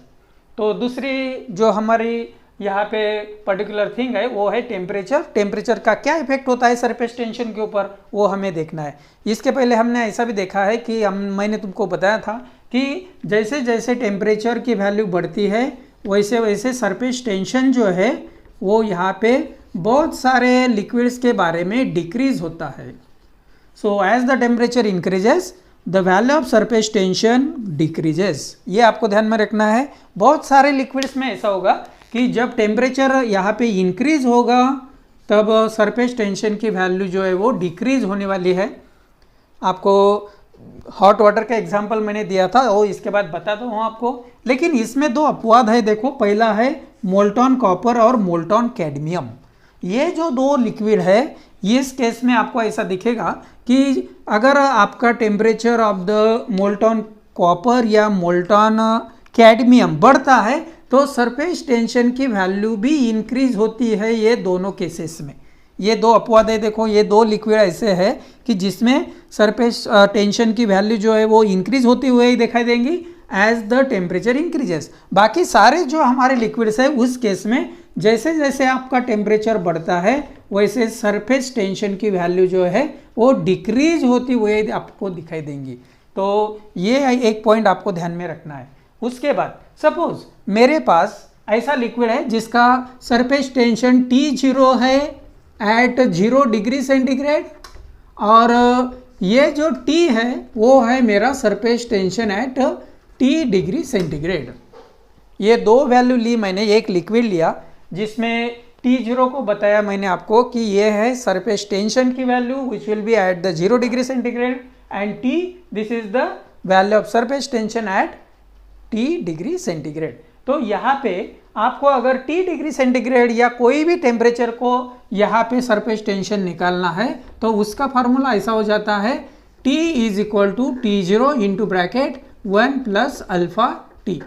तो दूसरी जो हमारी यहाँ पे पर्टिकुलर थिंग है वो है टेम्परेचर। टेम्परेचर का क्या इफेक्ट होता है सरफेस टेंशन के ऊपर वो हमें देखना है। इसके पहले हमने ऐसा भी देखा है कि मैंने तुमको बताया था कि जैसे जैसे टेम्परेचर की वैल्यू बढ़ती है वैसे वैसे सरफेस टेंशन जो है वो यहाँ पे बहुत सारे लिक्विड्स के बारे में डिक्रीज होता है। So as the temperature increases the value of surface tension decreases, ये आपको ध्यान में रखना है। बहुत सारे लिक्विड्स में ऐसा होगा कि जब टेम्परेचर यहाँ पे इंक्रीज होगा तब सरफेस टेंशन की वैल्यू जो है वो डिक्रीज होने वाली है। आपको हॉट वाटर का एग्जांपल मैंने दिया था वो इसके बाद बताता हूँ आपको, लेकिन इसमें 2 अपवाद है। देखो पहला है मोल्टॉन कॉपर और मोल्टॉन कैडमियम। ये जो 2 लिक्विड है इस केस में आपको ऐसा दिखेगा कि अगर आपका टेम्परेचर ऑफ द मोल्टॉन कॉपर या मोल्टॉन कैडमियम बढ़ता है तो सरफेस टेंशन की वैल्यू भी इंक्रीज होती है। ये दोनों केसेस में ये 2 अपवाद है। देखो ये 2 लिक्विड ऐसे है कि जिसमें सरफेस टेंशन की वैल्यू जो है वो इंक्रीज होती हुई दिखाई देंगी एज द टेम्परेचर इंक्रीजेस। बाकी सारे जो हमारे लिक्विड्स है उस केस में जैसे जैसे आपका टेम्परेचर बढ़ता है वैसे सरफेस टेंशन की वैल्यू जो है वो डिक्रीज होती हुई आपको दिखाई देंगी। तो ये एक पॉइंट आपको ध्यान में रखना है। उसके बाद सपोज मेरे पास ऐसा लिक्विड है जिसका सरफेस टेंशन T0 है एट 0 डिग्री सेंटीग्रेड और ये जो T है वो है मेरा surface tension eight T degree centigrade. ये 2 वैल्यू ली मैंने, एक लिक्विड लिया जिसमें T0 को बताया मैंने आपको कि ये है सरफेस टेंशन की value which will be at the 0 degree centigrade, and T this is the value of surface tension eight T degree centigrade. तो यहाँ पे आपको अगर T डिग्री सेंटीग्रेड या कोई भी टेम्परेचर को यहाँ पे सरफेस टेंशन निकालना है तो उसका फार्मूला ऐसा हो जाता है T is equal to T0 into bracket 1 plus alpha T।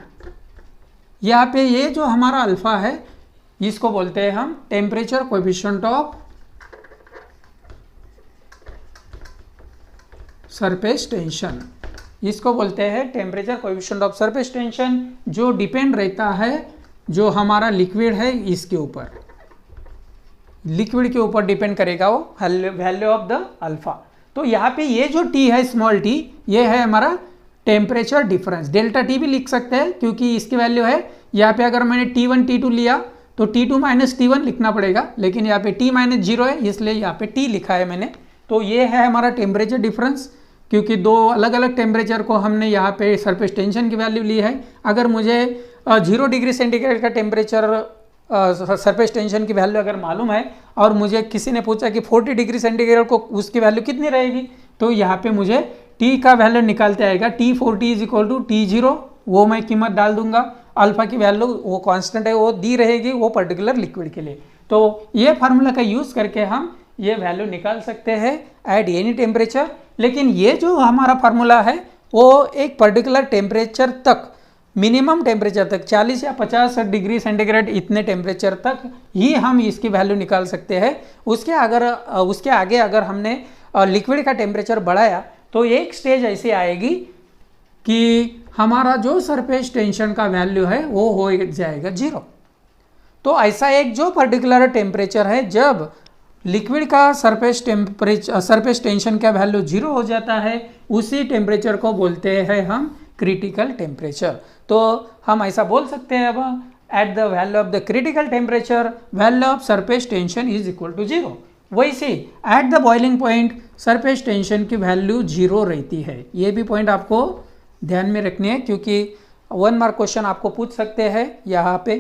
यहाँ पे ये जो हमारा अल्फा है इसको बोलते हैं हम temperature coefficient of surface tension, इसको बोलते हैं temperature coefficient of surface tension, जो डिपेंड रहता है जो हमारा लिक्विड है इसके ऊपर, लिक्विड के ऊपर डिपेंड करेगा वो वैल्यू ऑफ द अल्फा। तो यहाँ पे ये जो T है स्मॉल t, ये है हमारा टेम्परेचर डिफरेंस, डेल्टा T भी लिख सकते हैं क्योंकि इसकी वैल्यू है। यहाँ पे अगर मैंने T1 T2 लिया तो T2 माइनस T1 लिखना पड़ेगा, लेकिन यहाँ पे T माइनस 0 है इसलिए यहाँ पे T लिखा है मैंने। तो ये है हमारा टेम्परेचर डिफरेंस, क्योंकि दो अलग अलग टेम्परेचर को हमने यहाँ पे सरफेस टेंशन की वैल्यू ली है। अगर मुझे 0 डिग्री सेंटीग्रेड का टेम्परेचर सरफेस टेंशन की वैल्यू अगर मालूम है और मुझे किसी ने पूछा कि 40 डिग्री सेंटीग्रेड को उसकी वैल्यू कितनी रहेगी, तो यहाँ पे मुझे T का वैल्यू निकालते आएगा T40 is equal to T0, वो मैं कीमत डाल दूंगा, अल्फा की वैल्यू वो कांस्टेंट है वो दी रहेगी वो पर्टिकुलर लिक्विड के लिए। तो ये फार्मूला का यूज़ करके हम ये वैल्यू निकाल सकते हैं एट एनी टेम्परेचर। लेकिन ये जो हमारा फार्मूला है वो एक पर्टिकुलर टेम्परेचर तक, मिनिमम टेम्परेचर तक 40 या 50 डिग्री सेंटीग्रेड इतने टेम्परेचर तक ही हम इसकी वैल्यू निकाल सकते हैं। उसके आगे अगर हमने लिक्विड का टेम्परेचर बढ़ाया तो एक स्टेज ऐसी आएगी कि हमारा जो सरफेस टेंशन का वैल्यू है वो हो जाएगा 0। तो ऐसा एक जो पर्टिकुलर टेम्परेचर है जब लिक्विड का सरफेस टेंशन का वैल्यू 0 हो जाता है, उसी टेम्परेचर को बोलते हैं हम क्रिटिकल टेम्परेचर। तो हम ऐसा बोल सकते हैं अब at the value of the critical temperature value of surface tension is equal to 0। वैसे at the boiling point surface tension की वैल्यू 0 रहती है। ये भी पॉइंट आपको ध्यान में रखनी है क्योंकि 1 मार्क क्वेश्चन आपको पूछ सकते हैं यहाँ पे,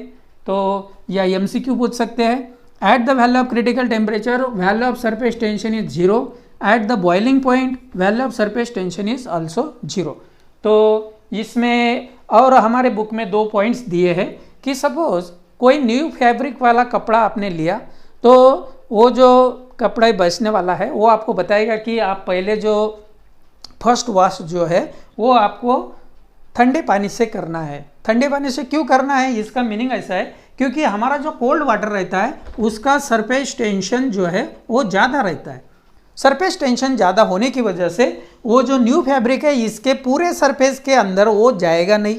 तो या MCQ पूछ सकते हैं। Eight the value of critical temperature value of surface tension is 0, eight the boiling point value of surface tension is also 0। तो इसमें और हमारे बुक में 2 पॉइंट्स दिए हैं कि सपोज कोई न्यू फैब्रिक वाला कपड़ा आपने लिया तो वो जो कपड़ा बचने वाला है वो आपको बताएगा कि आप पहले जो फर्स्ट वॉश जो है वो आपको ठंडे पानी से करना है। ठंडे पानी से क्यों करना है, इसका मीनिंग ऐसा है क्योंकि हमारा जो कोल्ड वाटर रहता है उसका सरफेस टेंशन जो है वो ज़्यादा रहता है। सरफेस टेंशन ज़्यादा होने की वजह से वो जो न्यू फैब्रिक है इसके पूरे सरफेस के अंदर वो जाएगा नहीं,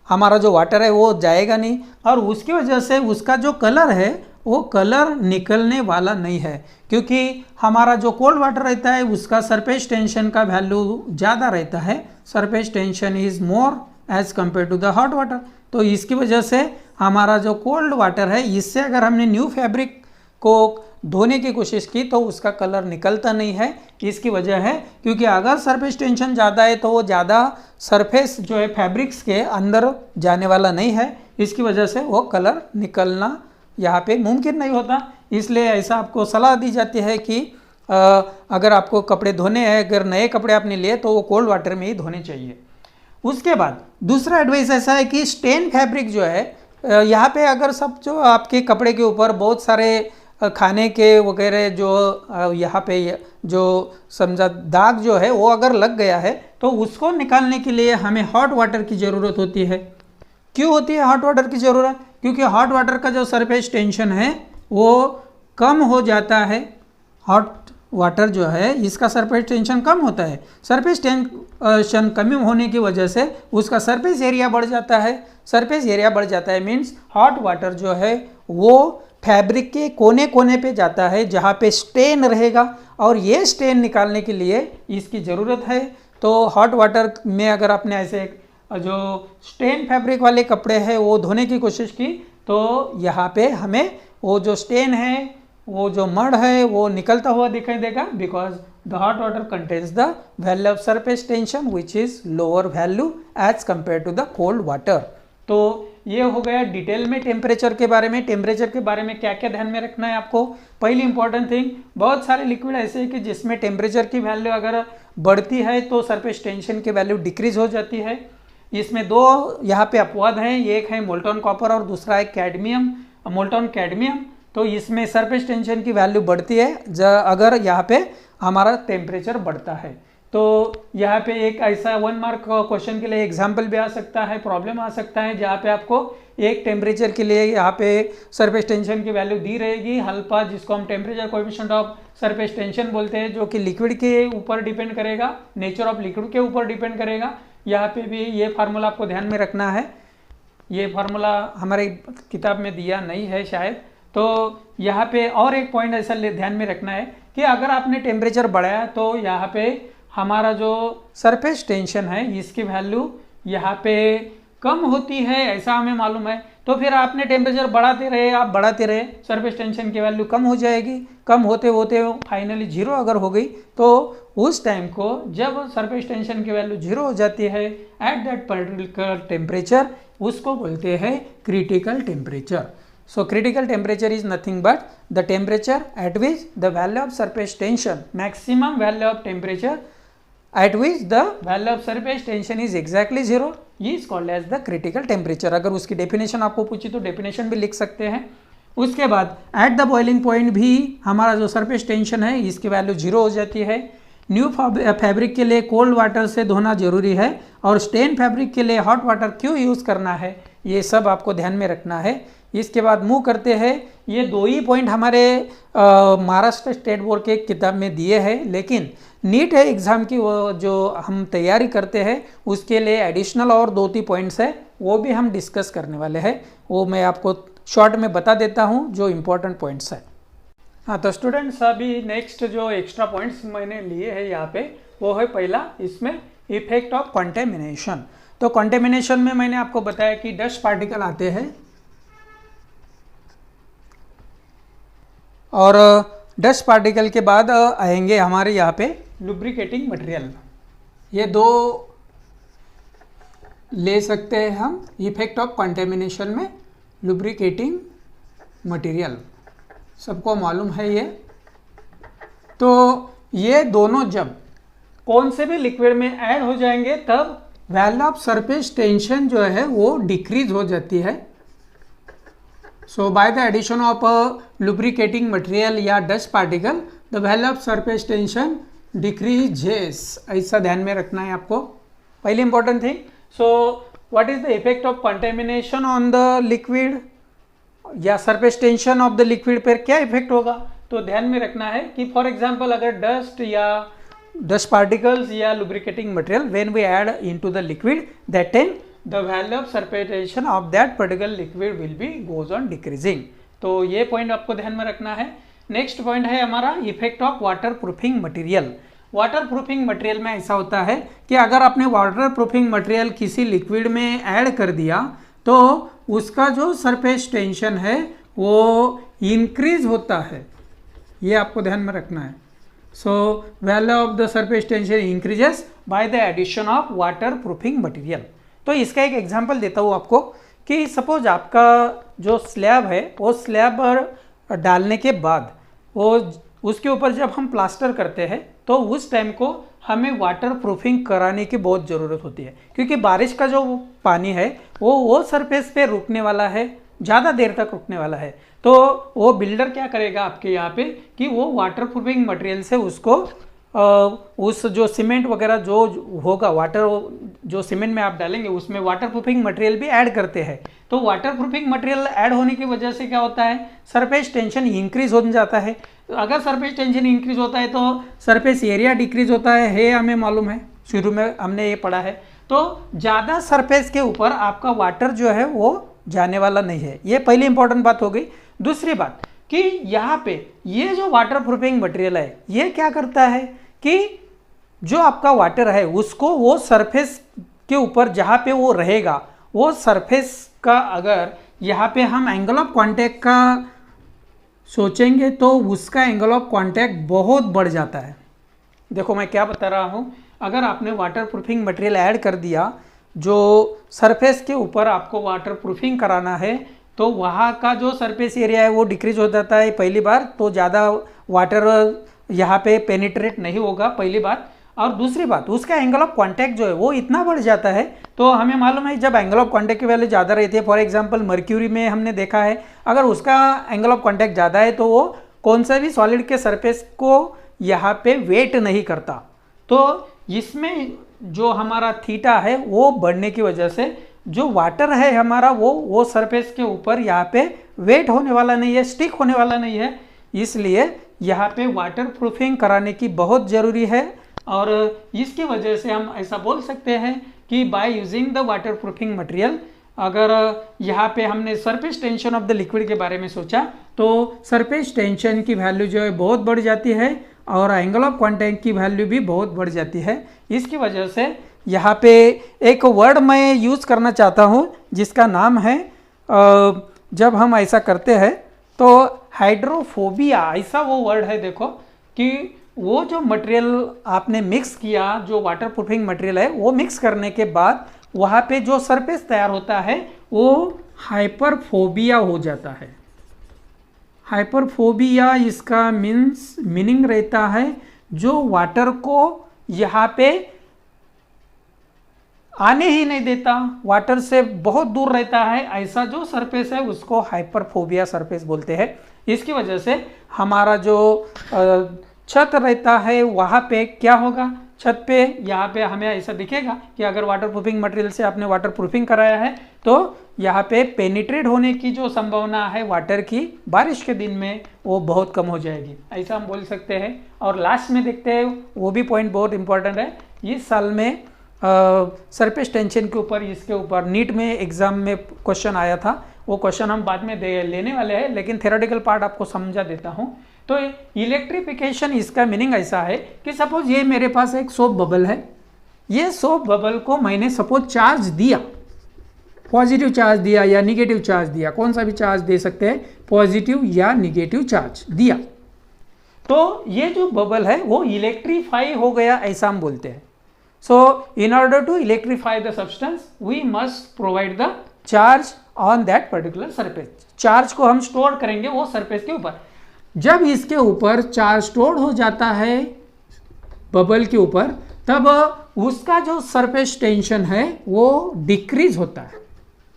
हमारा जो वाटर है वो जाएगा नहीं, और उसकी वजह से उसका जो कलर है वो कलर निकलने वाला नहीं है, क्योंकि हमारा जो कोल्ड वाटर रहता है उसका सरफेस टेंशन का वैल्यू ज़्यादा रहता है। Surface tension is more as compare to the hot water. तो इसकी वजह से हमारा जो कोल्ड वाटर है इससे अगर हमने न्यू फैब्रिक को धोने की कोशिश की तो उसका कलर निकलता नहीं है। इसकी वजह है क्योंकि अगर सरफेस टेंशन ज़्यादा है तो वो ज़्यादा सरफेस जो है फैब्रिक्स के अंदर जाने वाला नहीं है, इसकी वजह से वो कलर निकलना यहाँ पे मुमकिन नहीं होता। इसलिए ऐसा आपको सलाह दी जाती है कि अगर आपको कपड़े धोने हैं, अगर नए कपड़े आपने लिए तो वो कोल्ड वाटर में ही धोने चाहिए। उसके बाद दूसरा एडवाइस ऐसा है कि स्टेन फैब्रिक जो है यहाँ पे अगर सब जो आपके कपड़े के ऊपर बहुत सारे खाने के वगैरह जो यहाँ पे जो समझा दाग जो है वो अगर लग गया है तो उसको निकालने के लिए हमें हॉट वाटर की ज़रूरत होती है। क्यों होती है हॉट वाटर की ज़रूरत? क्योंकि हॉट वाटर का जो सरफेस टेंशन है वो कम हो जाता है। हॉट वाटर जो है इसका सरफेस टेंशन कम होता है। सरफेस टेंशन कम होने की वजह से उसका सरफेस एरिया बढ़ जाता है। सरफेस एरिया बढ़ जाता है मीन्स हॉट वाटर जो है वो फैब्रिक के कोने कोने पे जाता है जहाँ पे स्टेन रहेगा, और ये स्टेन निकालने के लिए इसकी ज़रूरत है। तो हॉट वाटर में अगर आपने ऐसे जो स्टेन फैब्रिक वाले कपड़े हैं वो धोने की कोशिश की तो यहाँ पे हमें वो जो स्टेन है, वो जो मड है वो निकलता हुआ दिखाई देगा, because the hot water contains the value of surface tension which is lower value as compare to the cold water. तो ये हो गया डिटेल में टेम्परेचर के बारे में। टेम्परेचर के बारे में क्या क्या ध्यान में रखना है आपको। पहली इंपॉर्टेंट थिंग, बहुत सारे लिक्विड ऐसे हैं कि जिसमें टेम्परेचर की वैल्यू अगर बढ़ती है तो सरफेस टेंशन की वैल्यू डिक्रीज हो जाती है। इसमें दो यहाँ पे अपवाद हैं, एक है मोल्टन कॉपर और दूसरा है कैडमियम, मोल्टन कैडमियम। तो इसमें सरफेस टेंशन की वैल्यू बढ़ती है अगर यहाँ पे हमारा टेम्परेचर बढ़ता है। तो यहाँ पे एक ऐसा 1 मार्क क्वेश्चन के लिए एग्जाम्पल भी आ सकता है, प्रॉब्लम आ सकता है, जहाँ पे आपको एक टेम्परेचर के लिए यहाँ पे सरफेस टेंशन की वैल्यू दी रहेगी अल्फा, जिसको हम temperature coefficient of surface tension बोलते हैं, जो कि लिक्विड के ऊपर डिपेंड करेगा, नेचर ऑफ लिक्विड के ऊपर डिपेंड करेगा। यहाँ पे भी ये फार्मूला आपको ध्यान में रखना है। ये फार्मूला हमारे किताब में दिया नहीं है शायद। तो यहाँ पे और एक पॉइंट ऐसा ध्यान में रखना है कि अगर आपने टेम्परेचर बढ़ाया तो यहाँ पे हमारा जो सरफेस टेंशन है इसकी वैल्यू यहाँ पे कम होती है, ऐसा हमें मालूम है। तो फिर आपने टेम्परेचर बढ़ाते रहे, आप बढ़ाते रहे, सरफेस टेंशन की वैल्यू कम हो जाएगी। कम होते होते फाइनली 0 अगर हो गई तो उस टाइम को जब सरफेस टेंशन की वैल्यू 0 हो जाती है एट दैट पर्टिकुलर टेम्परेचर, उसको बोलते हैं critical temperature. So critical temperature is nothing but the temperature at which the value of surface tension, maximum value of temperature at which the value of surface tension is exactly 0 is called as the critical temperature। अगर उसकी definition आपको पूछी तो definition भी लिख सकते हैं। उसके बाद एट द बॉइलिंग पॉइंट भी हमारा जो सरफेस टेंशन है इसकी वैल्यू 0 हो जाती है। न्यू फैब्रिक के लिए कोल्ड वाटर से धोना जरूरी है और स्टेन फैब्रिक के लिए हॉट वाटर क्यों यूज़ करना है, ये सब आपको ध्यान में रखना है। इसके बाद मूव करते हैं। ये 2 ही पॉइंट हमारे महाराष्ट्र स्टेट बोर्ड के किताब में दिए हैं, लेकिन नीट है एग्ज़ाम की वो जो हम तैयारी करते हैं उसके लिए एडिशनल और 2-3 पॉइंट्स है, वो भी हम डिस्कस करने वाले हैं। वो मैं आपको शॉर्ट में बता देता हूँ जो इम्पोर्टेंट पॉइंट्स है। हाँ, तो स्टूडेंट्स अभी नेक्स्ट जो एक्स्ट्रा पॉइंट्स मैंने लिए हैं यहाँ पे, वो है पहला इसमें इफेक्ट ऑफ कंटेमिनेशन। तो कंटेमिनेशन में मैंने आपको बताया कि डस्ट पार्टिकल आते हैं और डस्ट पार्टिकल के बाद आएंगे हमारे यहाँ पे लुब्रिकेटिंग मटेरियल। ये 2 ले सकते हैं हम इफेक्ट ऑफ कंटेमिनेशन में। लुब्रिकेटिंग मटेरियल सबको मालूम है ये। तो ये दोनों जब कौन से भी लिक्विड में ऐड हो जाएंगे तब वैल्यू ऑफ सरफेस टेंशन जो है वो डिक्रीज हो जाती है। So by the addition of a lubricating material या dust particle, the value of surface tension decreases। ऐसा ध्यान में रखना है आपको। पहली important thing, so what is the effect of contamination on the liquid या surface tension of the liquid पर क्या इफेक्ट होगा, तो ध्यान में रखना है कि for example अगर dust या dust particles या lubricating material when we add into the liquid, that time the value of surface tension of that particular liquid will be goes on decreasing। तो ये पॉइंट आपको ध्यान में रखना है। नेक्स्ट पॉइंट है हमारा effect of water proofing material. Water proofing material में ऐसा होता है कि अगर आपने वाटर प्रूफिंग मटेरियल किसी लिक्विड में ऐड कर दिया तो उसका जो सरफेस टेंशन है वो इंक्रीज होता है, ये आपको ध्यान में रखना है। So value of the surface tension increases by the addition of water proofing material. तो इसका एक एग्जांपल देता हूँ आपको कि सपोज आपका जो स्लैब है वो स्लैब डालने के बाद वो उसके ऊपर जब हम प्लास्टर करते हैं तो उस टाइम को हमें वाटर प्रूफिंग कराने की बहुत ज़रूरत होती है, क्योंकि बारिश का जो पानी है वो सरफेस पे रुकने वाला है, ज़्यादा देर तक रुकने वाला है। तो वो बिल्डर क्या करेगा आपके यहाँ पे कि वो वाटर प्रूफिंग मटेरियल से उसको उस जो सीमेंट वगैरह जो होगा, वाटर जो सीमेंट में आप डालेंगे उसमें वाटर प्रूफिंग मटेरियल भी ऐड करते हैं। तो वाटर प्रूफिंग मटेरियल ऐड होने की वजह से क्या होता है, सरफेस टेंशन इंक्रीज हो जाता है। अगर सरफेस टेंशन इंक्रीज होता है तो सरफेस एरिया डिक्रीज होता है हमें मालूम है, शुरू में हमने ये पढ़ा है। तो ज़्यादा सरफेस के ऊपर आपका वाटर जो है वो जाने वाला नहीं है, ये पहली इंपॉर्टेंट बात हो गई। दूसरी बात कि यहाँ पे ये जो वाटर प्रूफिंग मटेरियल है ये क्या करता है कि जो आपका वाटर है उसको वो सरफेस के ऊपर जहाँ पे वो रहेगा वो सरफेस का अगर यहाँ पे हम एंगल ऑफ कांटेक्ट का सोचेंगे तो उसका एंगल ऑफ कांटेक्ट बहुत बढ़ जाता है। देखो मैं क्या बता रहा हूँ, अगर आपने वाटर प्रूफिंग मटेरियल ऐड कर दिया जो सरफेस के ऊपर आपको वाटर प्रूफिंग कराना है तो वहाँ का जो सरफेस एरिया है वो डिक्रीज हो जाता है पहली बार, तो ज़्यादा वाटर यहाँ पे पेनिट्रेट नहीं होगा पहली बात। और दूसरी बात, उसका एंगल ऑफ कांटेक्ट जो है वो इतना बढ़ जाता है, तो हमें मालूम है जब एंगल ऑफ कांटेक्ट की वैल्यू ज़्यादा रहती है, फॉर एग्जांपल मर्क्यूरी में हमने देखा है अगर उसका एंगल ऑफ कांटेक्ट ज़्यादा है तो वो कौन सा भी सॉलिड के सरफेस को यहाँ पे वेट नहीं करता। तो इसमें जो हमारा थीटा है वो बढ़ने की वजह से जो वाटर है हमारा वो सरफेस के ऊपर यहाँ पे वेट होने वाला नहीं है, स्टिक होने वाला नहीं है, इसलिए यहाँ पे वाटर प्रूफिंग कराने की बहुत ज़रूरी है। और इसकी वजह से हम ऐसा बोल सकते हैं कि by using the water proofing material, अगर यहाँ पे हमने surface tension of the liquid के बारे में सोचा तो सरफेस टेंशन की वैल्यू जो है बहुत बढ़ जाती है और एंगल ऑफ कांटेक्ट की वैल्यू भी बहुत बढ़ जाती है। इसकी वजह से यहाँ पे एक वर्ड मैं यूज़ करना चाहता हूँ जिसका नाम है, जब हम ऐसा करते हैं तो हाइड्रोफोबिया, ऐसा वो वर्ड है। देखो कि वो जो मटेरियल आपने मिक्स किया, जो वाटर प्रूफिंग मटेरियल है वो मिक्स करने के बाद वहाँ पे जो सरफेस तैयार होता है वो हाइपरफोबिया हो जाता है। हाइपरफोबिया इसका मीनिंग रहता है जो वाटर को यहाँ पे आने ही नहीं देता, वाटर से बहुत दूर रहता है, ऐसा जो सरफेस है उसको हाइपरफोबिया सरफेस बोलते हैं। इसकी वजह से हमारा जो छत रहता है वहाँ पे क्या होगा, छत पे यहाँ पे हमें ऐसा दिखेगा कि अगर वाटर प्रूफिंग मटेरियल से आपने वाटर प्रूफिंग कराया है तो यहाँ पे पेनिट्रेट होने की जो संभावना है वाटर की बारिश के दिन में वो बहुत कम हो जाएगी, ऐसा हम बोल सकते हैं। और लास्ट में देखते हैं, वो भी पॉइंट बहुत इंपॉर्टेंट है, इस साल में सरफेस टेंशन के ऊपर, इसके ऊपर नीट में एग्जाम में क्वेश्चन आया था, वो क्वेश्चन हम बाद में लेने वाले हैं, लेकिन थ्योरेटिकल पार्ट आपको समझा देता हूँ। तो इलेक्ट्रिफिकेशन इसका मीनिंग ऐसा है कि सपोज ये मेरे पास एक सोप बबल है, ये सोप बबल को मैंने सपोज चार्ज दिया, पॉजिटिव चार्ज दिया या निगेटिव चार्ज दिया, कौन सा भी चार्ज दे सकते हैं, पॉजिटिव या निगेटिव चार्ज दिया, तो ये जो बबल है वो इलेक्ट्रीफाई हो गया, ऐसा हम बोलते हैं। So in order to electrify the substance we must provide the charge on that particular surface. Charge को हम स्टोर करेंगे वो सरफेस के ऊपर। जब इसके ऊपर चार्ज स्टोर हो जाता है बबल के ऊपर, तब उसका जो सरफेस टेंशन है वो डिक्रीज होता है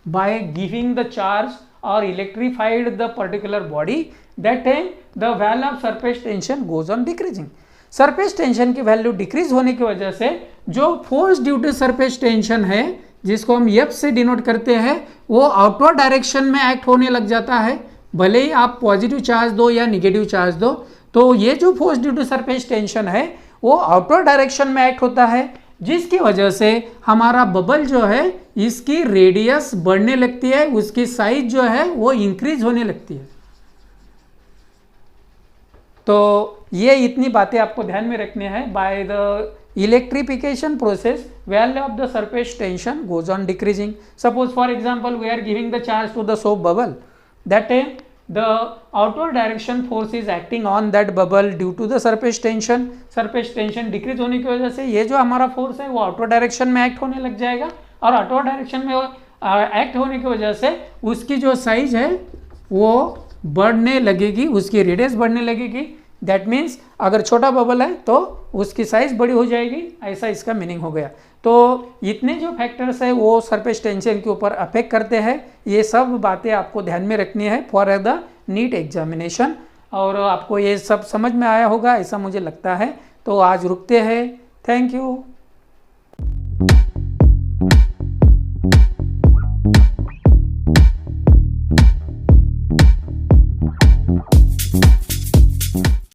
बाय गिविंग द चार्ज और electrified the particular body, that time the value of surface tension goes on decreasing. Surface tension की वैल्यू डिक्रीज होने की वजह से जो force due to surface tension है, जिसको हम एफ से डिनोट करते हैं, वो आउटवर्ड डायरेक्शन में एक्ट होने लग जाता है, भले ही आप पॉजिटिव चार्ज दो या निगेटिव चार्ज दो। तो ये जो force due to surface tension है वो आउटवर्ड डायरेक्शन में एक्ट होता है, जिसकी वजह से हमारा बबल जो है इसकी रेडियस बढ़ने लगती है, उसकी साइज जो है वो इंक्रीज होने लगती है। तो ये इतनी बातें आपको ध्यान में रखनी है। By the electrification process, value of the surface tension goes on decreasing. Suppose for example we are giving the charge to the soap bubble, that time the outward direction force is acting on that bubble due to the surface tension. Surface tension decrease होने की वजह से ये जो हमारा force है वो outward direction में एक्ट होने लग जाएगा, और आउटवर्ड डायरेक्शन में एक्ट होने की वजह से उसकी जो साइज है वो बढ़ने लगेगी, उसकी रेडियस बढ़ने लगेगी। दैट मीन्स अगर छोटा बबल है तो उसकी साइज बड़ी हो जाएगी, ऐसा इसका मीनिंग हो गया। तो इतने जो फैक्टर्स है वो सरफेस टेंशन के ऊपर अफेक्ट करते हैं, ये सब बातें आपको ध्यान में रखनी है फॉर द नीट एग्जामिनेशन। और आपको ये सब समझ में आया होगा ऐसा मुझे लगता है। तो आज रुकते हैं, थैंक यू।